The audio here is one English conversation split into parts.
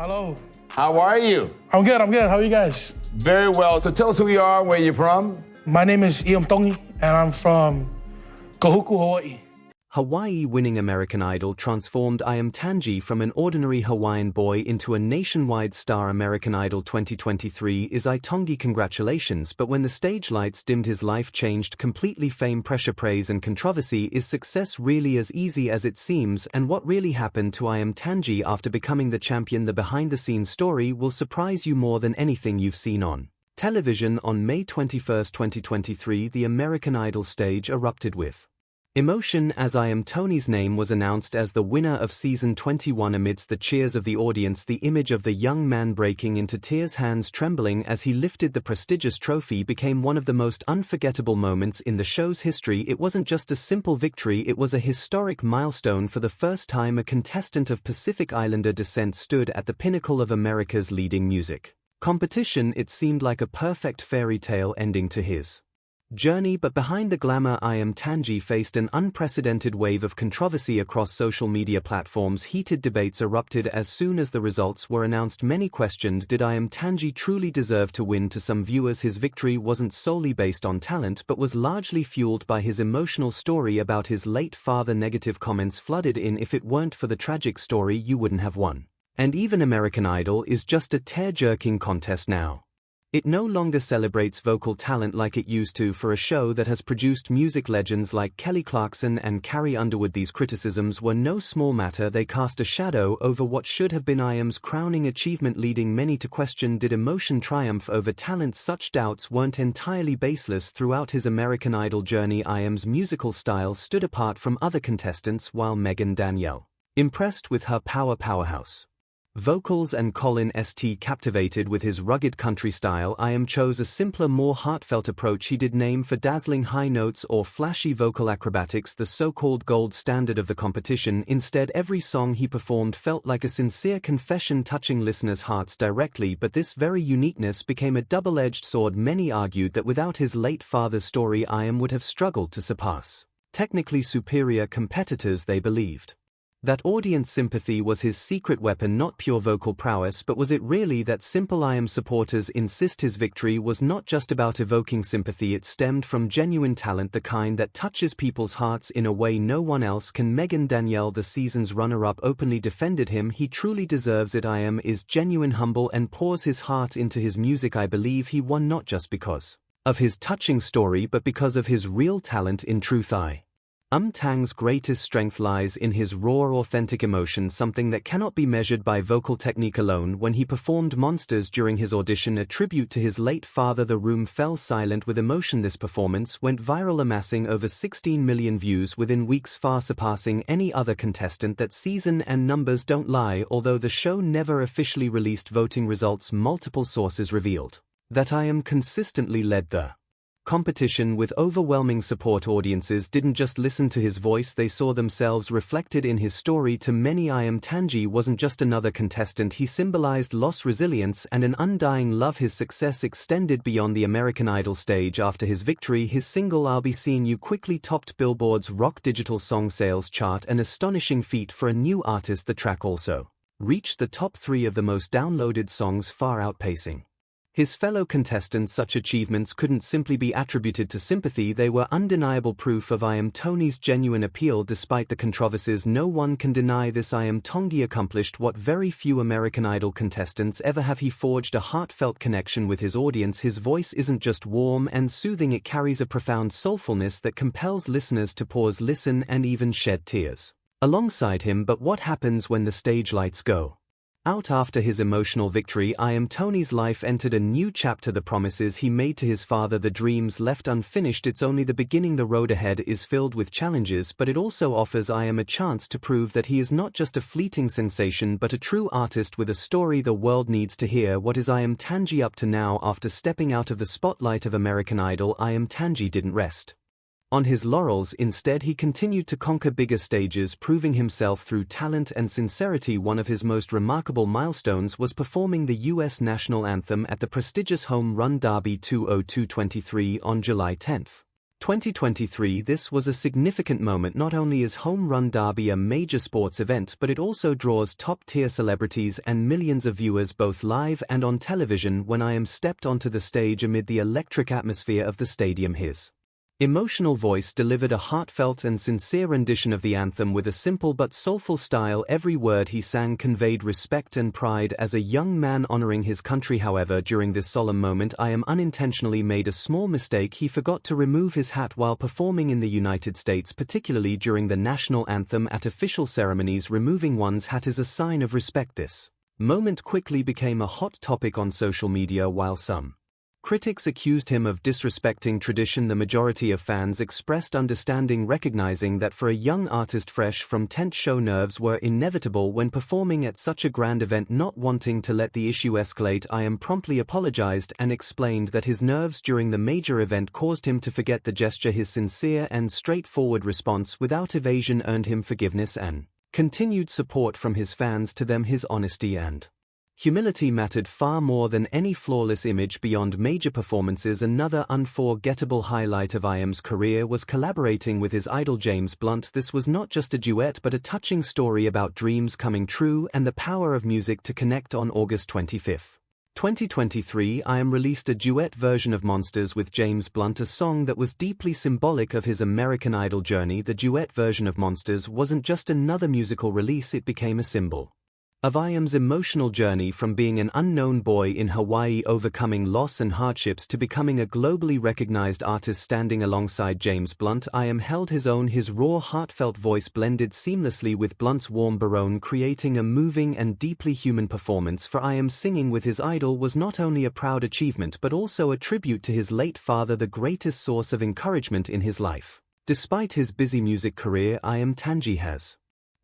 Hello. How are you? I'm good. How are you guys? Very well. So tell us who you are, where you're from. My name is Iam Tongi, and I'm from Kahuku, Hawaii. Hawaii-winning American Idol transformed Iam Tongi from an ordinary Hawaiian boy into a nationwide star. American Idol 2023 is Iam Tongi. Congratulations, but when the stage lights dimmed, his life changed completely. Fame, pressure, praise and controversy. Is success really as easy as it seems? And what really happened to Iam Tongi after becoming the champion? The behind-the-scenes story will surprise you more than anything you've seen on television. On May 21, 2023, the American Idol stage erupted with emotion as Iam Tongi's name was announced as the winner of Season 21. Amidst the cheers of the audience, the image of the young man breaking into tears, hands trembling as he lifted the prestigious trophy, became one of the most unforgettable moments in the show's history. It wasn't just a simple victory, it was a historic milestone. For the first time, a contestant of Pacific Islander descent stood at the pinnacle of America's leading music competition. It seemed like a perfect fairy tale ending to his journey, but behind the glamour, Iam Tongi faced an unprecedented wave of controversy across social media platforms. Heated debates erupted as soon as the results were announced. Many questioned, did Iam Tongi truly deserve to win? To some viewers, his victory wasn't solely based on talent, but was largely fueled by his emotional story about his late father. Negative comments flooded in. If it weren't for the tragic story, you wouldn't have won. And even American Idol is just a tear-jerking contest now. It no longer celebrates vocal talent like it used to. For a show that has produced music legends like Kelly Clarkson and Carrie Underwood, these criticisms were no small matter. They cast a shadow over what should have been Iam's crowning achievement, leading many to question, did emotion triumph over talent? Such doubts weren't entirely baseless. Throughout his American Idol journey, Iam's musical style stood apart from other contestants. While Megan Danielle impressed with her powerhouse vocals and Colin St captivated with his rugged country style, Iam chose a simpler, more heartfelt approach. He did name for dazzling high notes or flashy vocal acrobatics, the so-called gold standard of the competition. Instead, every song he performed felt like a sincere confession, touching listeners' hearts directly. But this very uniqueness became a double-edged sword. Many argued that without his late father's story, Iam would have struggled to surpass technically superior competitors. They believed that audience sympathy was his secret weapon, not pure vocal prowess. But was it really that simple? Iam supporters insist his victory was not just about evoking sympathy, it stemmed from genuine talent, the kind that touches people's hearts in a way no one else can. Megan Danielle, the season's runner-up, openly defended him. He truly deserves it. Iam is genuine, humble, and pours his heart into his music. I believe he won not just because of his touching story, but because of his real talent. In truth, Iam Tongi's greatest strength lies in his raw, authentic emotion, something that cannot be measured by vocal technique alone. When he performed Monsters during his audition, a tribute to his late father, the room fell silent with emotion. This performance went viral, amassing over 16 million views within weeks, far surpassing any other contestant that season. And numbers don't lie. Although the show never officially released voting results, multiple sources revealed that Iam consistently led the competition with overwhelming support. Audiences didn't just listen to his voice, they saw themselves reflected in his story. To many, Iam Tongi wasn't just another contestant, he symbolized loss, resilience, and an undying love. His success extended beyond the American Idol stage. After his victory, his single "I'll Be Seeing You" quickly topped Billboard's rock digital song sales chart, an astonishing feat for a new artist. The track also reached the top 3 of the most downloaded songs, far outpacing his fellow contestants. Such achievements couldn't simply be attributed to sympathy, they were undeniable proof of Iam Tongi's genuine appeal. Despite the controversies, no one can deny this: Iam Tongi accomplished what very few American Idol contestants ever have. He forged a heartfelt connection with his audience. His voice isn't just warm and soothing, it carries a profound soulfulness that compels listeners to pause, listen, and even shed tears alongside him. But what happens when the stage lights go out? After his emotional victory, Iam Tongi's life entered a new chapter. The promises he made to his father, the dreams left unfinished, it's only the beginning. The road ahead is filled with challenges, but it also offers Iam a chance to prove that he is not just a fleeting sensation but a true artist with a story the world needs to hear. What is Iam Tongi up to now? After stepping out of the spotlight of American Idol, Iam Tongi didn't rest on his laurels. Instead, he continued to conquer bigger stages, proving himself through talent and sincerity. One of his most remarkable milestones was performing the U.S. national anthem at the prestigious Home Run Derby 202-23 on July 10, 2023. This was a significant moment. Not only is Home Run Derby a major sports event, but it also draws top-tier celebrities and millions of viewers both live and on television. When Iam stepped onto the stage amid the electric atmosphere of the stadium, his emotional voice delivered a heartfelt and sincere rendition of the anthem with a simple but soulful style. Every word he sang conveyed respect and pride as a young man honoring his country. However, during this solemn moment, Iam unintentionally made a small mistake. He forgot to remove his hat while performing in the United States, particularly during the national anthem. At official ceremonies, removing one's hat is a sign of respect. This moment quickly became a hot topic on social media. While some critics accused him of disrespecting tradition, the majority of fans expressed understanding, recognizing that for a young artist fresh from tent show, nerves were inevitable when performing at such a grand event. Not wanting to let the issue escalate, Iam promptly apologized and explained that his nerves during the major event caused him to forget the gesture. His sincere and straightforward response without evasion earned him forgiveness and continued support from his fans. To them, his honesty and humility mattered far more than any flawless image. Beyond major performances, another unforgettable highlight of Iam's career was collaborating with his idol James Blunt. This was not just a duet but a touching story about dreams coming true and the power of music to connect. On August 25, 2023, Iam released a duet version of Monsters with James Blunt, a song that was deeply symbolic of his American Idol journey. The duet version of Monsters wasn't just another musical release, it became a symbol of Iam's emotional journey from being an unknown boy in Hawaii, overcoming loss and hardships, to becoming a globally recognized artist. Standing alongside James Blunt, Iam held his own. His raw, heartfelt voice blended seamlessly with Blunt's warm baritone, creating a moving and deeply human performance. For Iam, singing with his idol was not only a proud achievement but also a tribute to his late father, the greatest source of encouragement in his life. Despite his busy music career, Iam Tongi has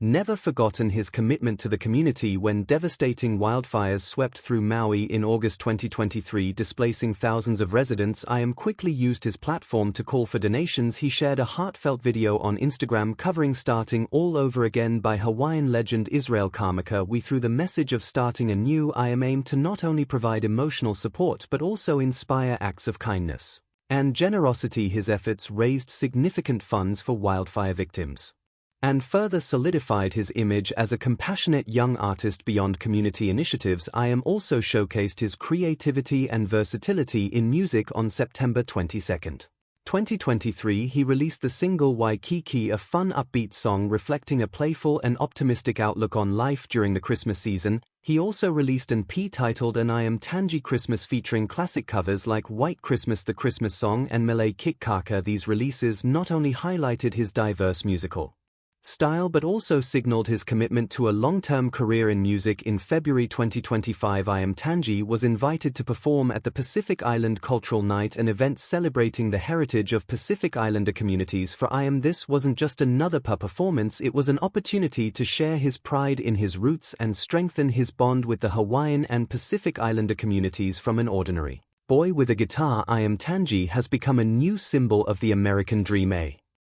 never forgotten his commitment to the community. When devastating wildfires swept through Maui in August 2023, displacing thousands of residents, Iam quickly used his platform to call for donations. He shared a heartfelt video on Instagram covering "Starting All Over Again" by Hawaiian legend Israel Kamaka. Through the message of starting anew, Iam aimed to not only provide emotional support but also inspire acts of kindness and generosity. His efforts raised significant funds for wildfire victims and further solidified his image as a compassionate young artist. Beyond community initiatives, Iam also showcased his creativity and versatility in music. On September 22, 2023, he released the single Waikiki, a fun, upbeat song reflecting a playful and optimistic outlook on life during the Christmas season. He also released an EP titled "An Iam Tongi Christmas" featuring classic covers like "White Christmas," "The Christmas Song," and "Mele Kikaka." These releases not only highlighted his diverse musical style but also signaled his commitment to a long-term career in music. In February 2025, Iam Tongi was invited to perform at the Pacific Island Cultural Night, an event celebrating the heritage of Pacific Islander communities. For Iam, this wasn't just another performance, it was an opportunity to share his pride in his roots and strengthen his bond with the Hawaiian and Pacific Islander communities. From an ordinary boy with a guitar, Iam Tongi has become a new symbol of the American dream, a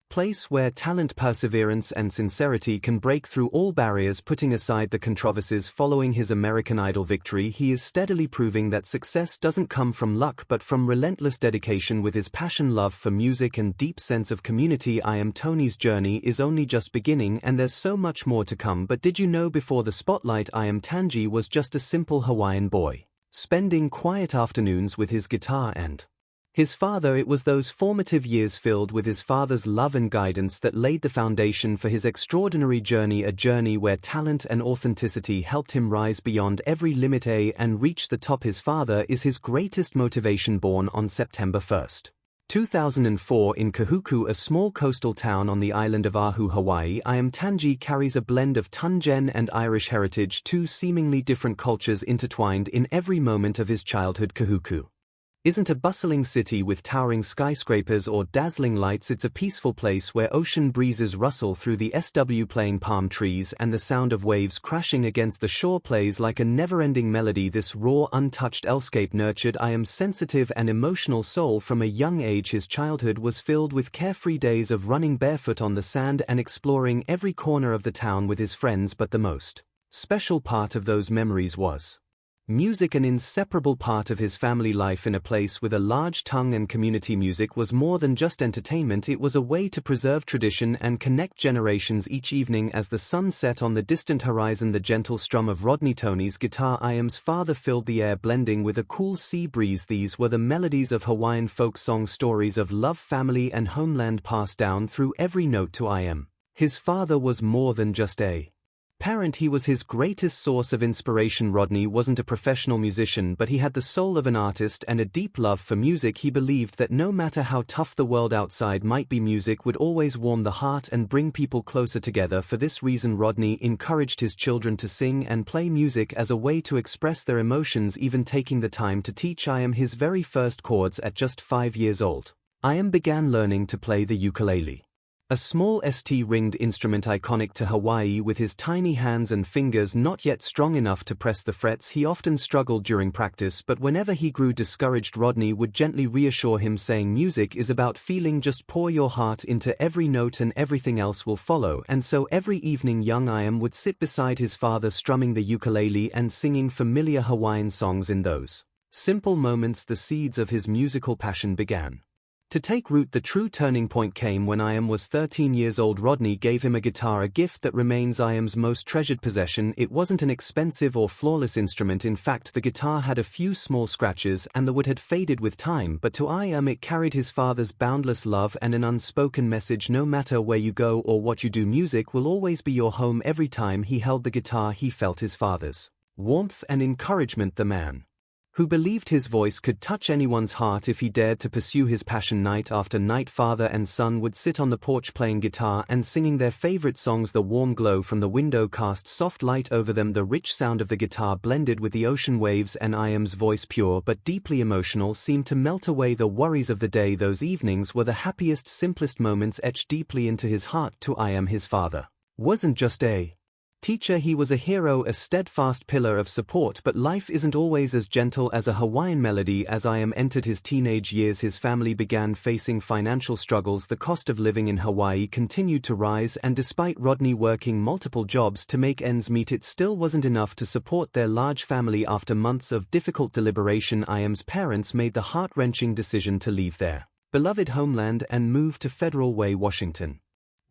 place where talent, perseverance, and sincerity can break through all barriers. Putting aside the controversies following his American Idol victory, he is steadily proving that success doesn't come from luck but from relentless dedication. With his passion, love for music, and deep sense of community, Iam Tongi's journey is only just beginning, and there's so much more to come. But did you know, before the spotlight, Iam Tongi was just a simple Hawaiian boy, spending quiet afternoons with his guitar and his father? It was those formative years filled with his father's love and guidance that laid the foundation for his extraordinary journey, a journey where talent and authenticity helped him rise beyond every limit and reach the top. His father is his greatest motivation. Born on September 1, 2004 in Kahuku, a small coastal town on the island of Oahu, Hawaii, Iam Tongi carries a blend of Tongan and Irish heritage, two seemingly different cultures intertwined in every moment of his childhood. Kahuku isn't a bustling city with towering skyscrapers or dazzling lights. It's a peaceful place where ocean breezes rustle through the SW, playing palm trees, and the sound of waves crashing against the shore plays like a never-ending melody. This raw, untouched landscape nurtured Iam's sensitive and emotional soul from a young age. His childhood was filled with carefree days of running barefoot on the sand and exploring every corner of the town with his friends, but the most special part of those memories was Music, an inseparable part of his family life in a place with a large tongue and community. Music was more than just entertainment, it was a way to preserve tradition and connect generations. Each evening as the sun set on the distant horizon, the gentle strum of Rodney Tony's guitar, Iam's father, filled the air, blending with a cool sea breeze. These were the melodies of Hawaiian folk song, stories of love, family and homeland passed down through every note to Iam. His father was more than just a parent, he was his greatest source of inspiration. Rodney wasn't a professional musician, but he had the soul of an artist and a deep love for music. He believed that no matter how tough the world outside might be, music would always warm the heart and bring people closer together. For this reason, Rodney encouraged his children to sing and play music as a way to express their emotions, even taking the time to teach Iam his very first chords at just 5 years old. Iam began learning to play the ukulele, a small ST-ringed instrument iconic to Hawaii. With his tiny hands and fingers not yet strong enough to press the frets, he often struggled during practice, but whenever he grew discouraged, Rodney would gently reassure him, saying, "Music is about feeling, just pour your heart into every note and everything else will follow." And so every evening young Iam would sit beside his father, strumming the ukulele and singing familiar Hawaiian songs. In those simple moments, the seeds of his musical passion began to take root. The true turning point came when Iam was 13 years old. Rodney gave him a guitar, a gift that remains Iam's most treasured possession. It wasn't an expensive or flawless instrument. In fact, the guitar had a few small scratches and the wood had faded with time, but to Iam it carried his father's boundless love and an unspoken message: no matter where you go or what you do, music will always be your home. Every time he held the guitar, he felt his father's warmth and encouragement, the man who believed his voice could touch anyone's heart if he dared to pursue his passion. Night after night, father and son would sit on the porch playing guitar and singing their favorite songs. The warm glow from the window cast soft light over them. The rich sound of the guitar blended with the ocean waves, and Iam's voice, pure but deeply emotional, seemed to melt away the worries of the day. Those evenings were the happiest, simplest moments, etched deeply into his heart. To Iam, his father wasn't just a teacher, he was a hero, a steadfast pillar of support. But life isn't always as gentle as a Hawaiian melody. As Iam entered his teenage years, his family began facing financial struggles. The cost of living in Hawaii continued to rise, and despite Rodney working multiple jobs to make ends meet, it still wasn't enough to support their large family. After months of difficult deliberation, Iam's parents made the heart-wrenching decision to leave their beloved homeland and move to Federal Way, Washington,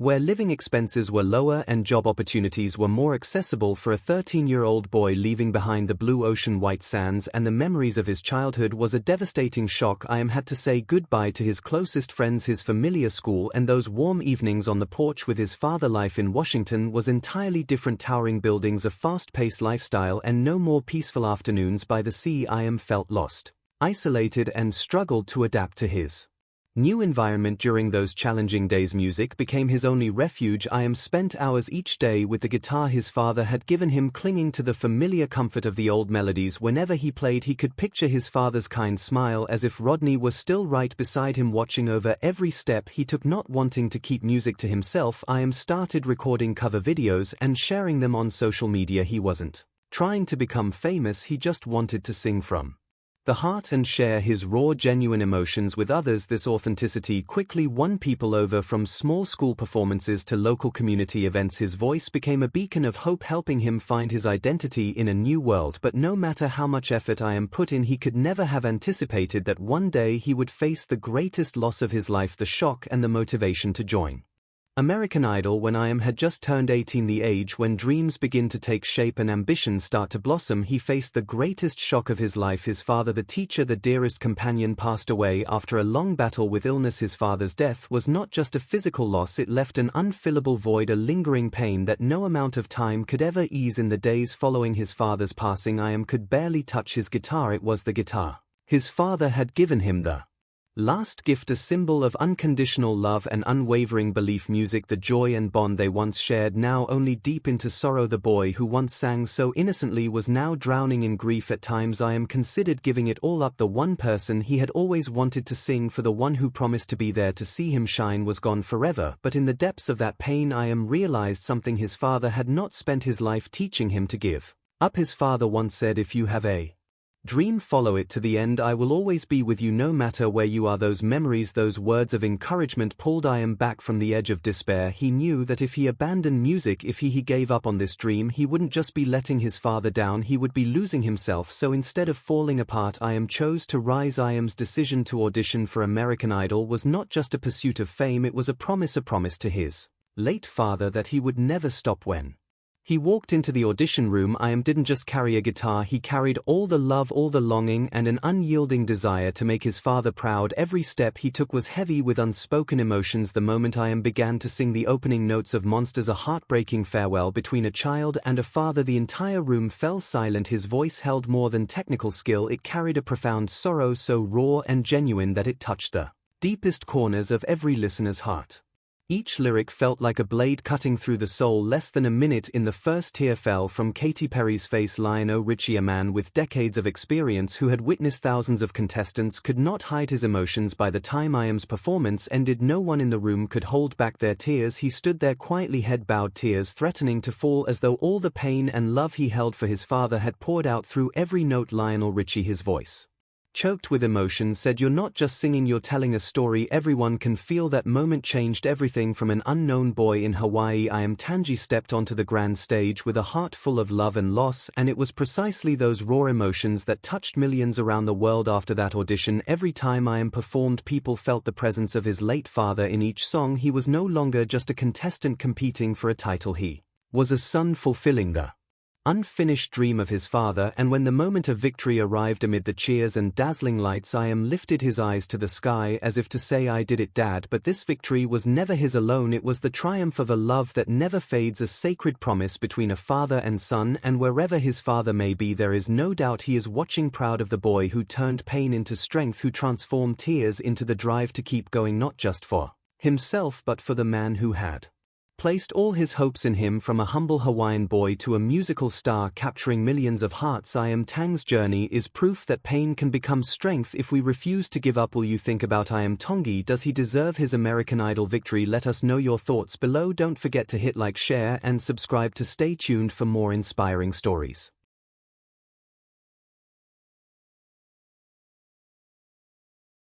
where living expenses were lower and job opportunities were more accessible. For a 13-year-old boy, leaving behind the blue ocean, white sands, and the memories of his childhood was a devastating shock. Iam had to say goodbye to his closest friends, his familiar school, and those warm evenings on the porch with his father. Life in Washington was entirely different. Towering buildings, a fast-paced lifestyle, and no more peaceful afternoons by the sea. Iam felt lost, isolated, and struggled to adapt to his new environment. During those challenging days, music became his only refuge. Iam spent hours each day with the guitar his father had given him, clinging to the familiar comfort of the old melodies. Whenever he played, he could picture his father's kind smile, as if Rodney was still right beside him, watching over every step he took. Not wanting to keep music to himself, Iam started recording cover videos and sharing them on social media. He wasn't trying to become famous, he just wanted to sing from the heart and share his raw, genuine emotions with others. This authenticity quickly won people over. From small school performances to local community events, his voice became a beacon of hope, helping him find his identity in a new world. But no matter how much effort Iam put in, he could never have anticipated that one day he would face the greatest loss of his life: the shock and the motivation to join American Idol. When Iam had just turned 18, the age when dreams begin to take shape and ambitions start to blossom, he faced the greatest shock of his life. His father, the teacher, the dearest companion, passed away after a long battle with illness. His father's death was not just a physical loss, it left an unfillable void, a lingering pain that no amount of time could ever ease. In the days following his father's passing, Iam could barely touch his guitar. It was the guitar his father had given him, the last gift, a symbol of unconditional love and unwavering belief. Music, the joy and bond they once shared, now only deep into sorrow. The boy who once sang so innocently was now drowning in grief. At times Iam considered giving it all up. The one person he had always wanted to sing for, the one who promised to be there to see him shine, was gone forever. But in the depths of that pain, Iam realized something his father had not spent his life teaching him: to give up. His father once said, "If you have a Dream, follow it to the end. I will always be with you no matter where you are. Those memories, those words of encouragement pulled Iam back from the edge of despair. He knew that if he abandoned music, if he gave up on this dream, he wouldn't just be letting his father down, he would be losing himself. So instead of falling apart, Iam chose to rise. Iam's decision to audition for American Idol was not just a pursuit of fame, it was a promise to his late father that he would never stop. When he walked into the audition room, Iam didn't just carry a guitar, he carried all the love, all the longing, and an unyielding desire to make his father proud. Every step he took was heavy with unspoken emotions. The moment Iam began to sing the opening notes of Monsters, a heartbreaking farewell between a child and a father, the entire room fell silent. His voice held more than technical skill, it carried a profound sorrow so raw and genuine that it touched the deepest corners of every listener's heart. Each lyric felt like a blade cutting through the soul. Less than a minute in, the first tear fell from Katy Perry's face. Lionel Richie, a man with decades of experience who had witnessed thousands of contestants, could not hide his emotions. By the time Iam's performance ended, no one in the room could hold back their tears. He stood there quietly, head bowed, tears threatening to fall, as though all the pain and love he held for his father had poured out through every note. Lionel Richie, his voice choked with emotion, said, "You're not just singing, you're telling a story everyone can feel." That moment changed everything. From an unknown boy in Hawaii, Iam Tongi stepped onto the grand stage with a heart full of love and loss, and it was precisely those raw emotions that touched millions around the world. After that audition, every time Iam performed, people felt the presence of his late father in each song. He was no longer just a contestant competing for a title, he was a son fulfilling the unfinished dream of his father. And when the moment of victory arrived, amid the cheers and dazzling lights, Iam lifted his eyes to the sky as if to say, "I did it, Dad." But this victory was never his alone, it was the triumph of a love that never fades, a sacred promise between a father and son. And wherever his father may be, there is no doubt he is watching, proud of the boy who turned pain into strength, who transformed tears into the drive to keep going, not just for himself but for the man who had placed all his hopes in him. From a humble Hawaiian boy to a musical star capturing millions of hearts, Iam Tongi's journey is proof that pain can become strength if we refuse to give up. Will you think about Iam Tongi? Does he deserve his American Idol victory? Let us know your thoughts below. Don't forget to hit like, share, and subscribe to stay tuned for more inspiring stories.